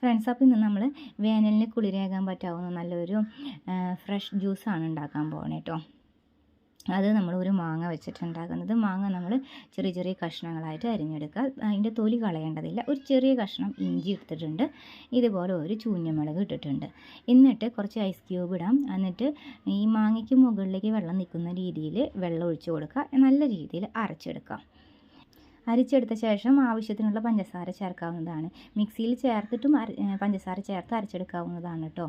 Friends, അപ്പോൾ ഇന്ന് നമ്മൾ വേനലിന് കുളിരേകാൻ പറ്റാവുന്ന നല്ലൊരു ഫ്രഷ് ജ്യൂസാണ് ഉണ്ടാക്കാൻ പോകുന്നത് കേട്ടോ. അത് നമ്മൾ ഒരു മാങ്ങ വെച്ചിട്ടുണ്ടാക്കുന്നത്. മാങ്ങ നമ്മൾ ചെറിയ ചെറിയ കഷ്ണങ്ങളായിട്ട് അരിഞ്ഞെടുക്കുക. അതിൻ്റെ തൊലി കളയേണ്ടതില്ല. ഒരു ചെറിയ കഷ്ണം ഇഞ്ചി എടുത്തിട്ടുണ്ട്. ഇതുപോലെ ഒരു ചൂഞ്ഞമുളക് ഇട്ടിട്ടുണ്ട്. എന്നിട്ട് കുറച്ച് ഐസ് ക്യൂബ് ഇടാം. എന്നിട്ട് ഈ മാങ്ങയ്ക്ക് മുകളിലേക്ക് വെള്ളം നിൽക്കുന്ന രീതിയിൽ വെള്ളം ഒഴിച്ച് കൊടുക്കുക. നല്ല രീതിയിൽ അരച്ചെടുക്കാം. അരിച്ചെടുത്ത ശേഷം ആവശ്യത്തിനുള്ള പഞ്ചസാര ചേർക്കാവുന്നതാണ്. മിക്സിയിൽ ചേർത്തിട്ടും പഞ്ചസാര ചേർത്ത് അരച്ചെടുക്കാവുന്നതാണ് കേട്ടോ.